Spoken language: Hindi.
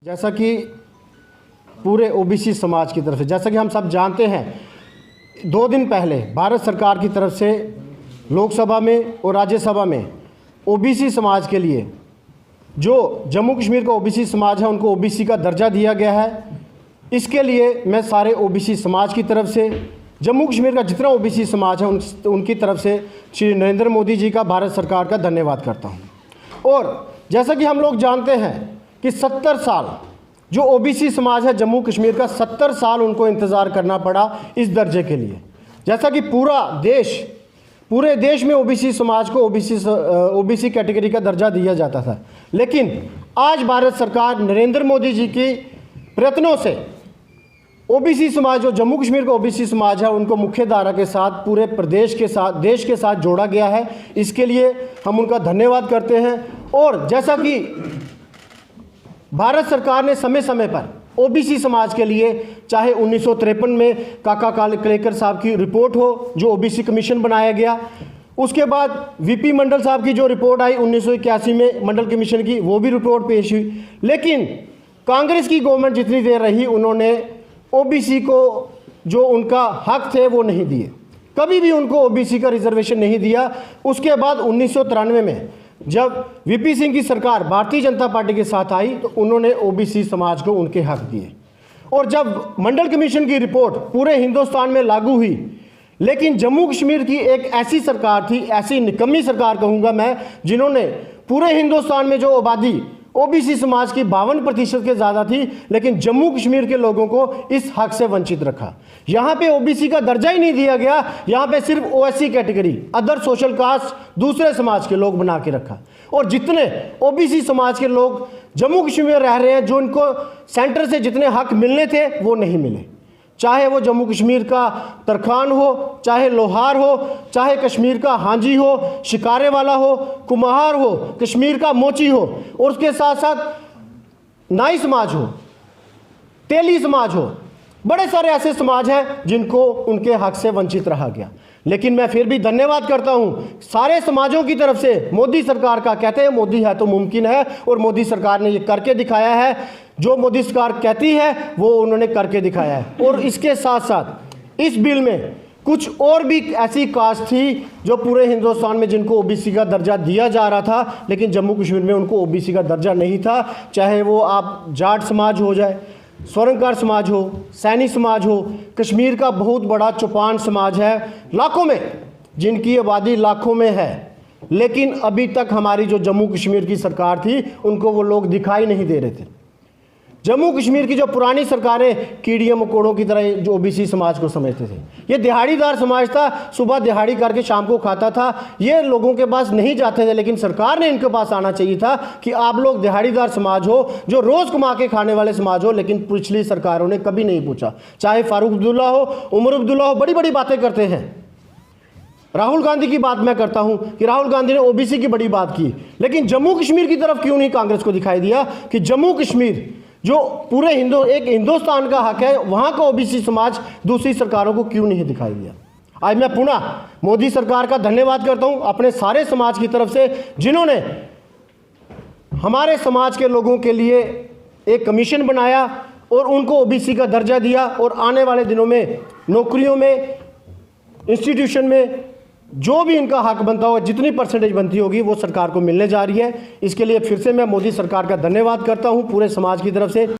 जैसा कि पूरे ओबीसी समाज की तरफ से, जैसा कि हम सब जानते हैं, 2 दिन पहले भारत सरकार की तरफ से लोकसभा में और राज्यसभा में ओबीसी समाज के लिए, जो जम्मू कश्मीर का ओबीसी समाज है, उनको ओबीसी का दर्जा दिया गया है। इसके लिए मैं सारे ओबीसी समाज की तरफ से, जम्मू कश्मीर का जितना ओबीसी समाज है उनकी तरफ से श्री नरेंद्र मोदी जी का, भारत सरकार का धन्यवाद करता हूँ। और जैसा कि हम लोग जानते हैं कि 70 साल जो ओबीसी समाज है जम्मू कश्मीर का, 70 साल उनको इंतज़ार करना पड़ा इस दर्जे के लिए। जैसा कि पूरे देश में ओबीसी समाज को ओबीसी कैटेगरी का दर्जा दिया जाता था, लेकिन आज भारत सरकार नरेंद्र मोदी जी की प्रयत्नों से ओबीसी समाज, जो जम्मू कश्मीर का ओबीसी समाज है, उनको मुख्य धारा के साथ पूरे प्रदेश के साथ, देश के साथ जोड़ा गया है। इसके लिए हम उनका धन्यवाद करते हैं। और जैसा कि भारत सरकार ने समय समय पर ओबीसी समाज के लिए, चाहे 1953 में काका कालेकर साहब की रिपोर्ट हो, जो ओबीसी कमीशन बनाया गया, उसके बाद वीपी मंडल साहब की जो रिपोर्ट आई 1981 में मंडल कमीशन की, वो भी रिपोर्ट पेश हुई। लेकिन कांग्रेस की गवर्नमेंट जितनी देर रही, उन्होंने ओबीसी को जो उनका हक थे वो नहीं दिए, कभी भी उनको ओबीसी का रिजर्वेशन नहीं दिया। उसके बाद 1993 में जब वीपी सिंह की सरकार भारतीय जनता पार्टी के साथ आई, तो उन्होंने ओबीसी समाज को उनके हक दिए। और जब मंडल कमीशन की रिपोर्ट पूरे हिंदुस्तान में लागू हुई, लेकिन जम्मू कश्मीर की एक ऐसी सरकार थी, ऐसी निकम्मी सरकार कहूँगा मैं, जिन्होंने पूरे हिंदुस्तान में जो आबादी ओबीसी समाज की 52% के ज़्यादा थी, लेकिन जम्मू कश्मीर के लोगों को इस हक से वंचित रखा। यहाँ पे ओबीसी का दर्जा ही नहीं दिया गया, यहाँ पे सिर्फ OSC category, other social caste, दूसरे समाज के लोग बना के रखा। और जितने ओबीसी समाज के लोग जम्मू कश्मीर में रह रहे हैं, जो इनको सेंटर से जितने हक मिलने थे वो नहीं मिले, चाहे वो जम्मू कश्मीर का तरखान हो, चाहे लोहार हो, चाहे कश्मीर का हांजी हो, शिकारे वाला हो, कुम्हार हो, कश्मीर का मोची हो, और उसके साथ साथ नाई समाज हो, तेली समाज हो, बड़े सारे ऐसे समाज हैं जिनको उनके हक से वंचित रहा गया। लेकिन मैं फिर भी धन्यवाद करता हूं सारे समाजों की तरफ से मोदी सरकार का। कहते हैं मोदी है तो मुमकिन है, और मोदी सरकार ने ये करके दिखाया है। जो मोदी सरकार कहती है वो उन्होंने करके दिखाया है। और इसके साथ साथ इस बिल में कुछ और भी ऐसी कास्ट थी जो पूरे हिंदुस्तान में जिनको ओबीसी का दर्जा दिया जा रहा था, लेकिन जम्मू कश्मीर में उनको ओबीसी का दर्जा नहीं था। चाहे वो आप जाट समाज हो जाए, सोरंगकार समाज हो, सैनी समाज हो, कश्मीर का बहुत बड़ा चौपान समाज है, लाखों में, जिनकी आबादी लाखों में है, लेकिन अभी तक हमारी जो जम्मू कश्मीर की सरकार थी उनको वो लोग दिखाई नहीं दे रहे थे। जम्मू कश्मीर की जो पुरानी सरकारें कीड़ियों मकोड़ों की तरह जो ओबीसी समाज को समझते थे। ये दिहाड़ीदार समाज था, सुबह दिहाड़ी करके शाम को खाता था, ये लोगों के पास नहीं जाते थे। लेकिन सरकार ने इनके पास आना चाहिए था कि आप लोग दिहाड़ीदार समाज हो, जो रोज़ कमा के खाने वाले समाज हो। लेकिन पिछली सरकारों ने कभी नहीं पूछा, चाहे फारूक अब्दुल्ला हो, उमर अब्दुल्ला हो, बड़ी बड़ी बातें करते हैं। राहुल गांधी की बात मैं करता हूं कि राहुल गांधी ने ओबीसी की बड़ी बात की, लेकिन जम्मू कश्मीर की तरफ क्यों नहीं कांग्रेस को दिखाई दिया कि जम्मू कश्मीर जो पूरे एक हिंदुस्तान का हक है, वहां का ओबीसी समाज दूसरी सरकारों को क्यों नहीं दिखाई दिया। आज मैं पुनः मोदी सरकार का धन्यवाद करता हूं अपने सारे समाज की तरफ से, जिन्होंने हमारे समाज के लोगों के लिए एक कमीशन बनाया और उनको ओबीसी का दर्जा दिया। और आने वाले दिनों में नौकरियों में, इंस्टीट्यूशन में जो भी इनका हक बनता होगा, जितनी परसेंटेज बनती होगी, वो सरकार को मिलने जा रही है। इसके लिए फिर से मैं मोदी सरकार का धन्यवाद करता हूं पूरे समाज की तरफ से।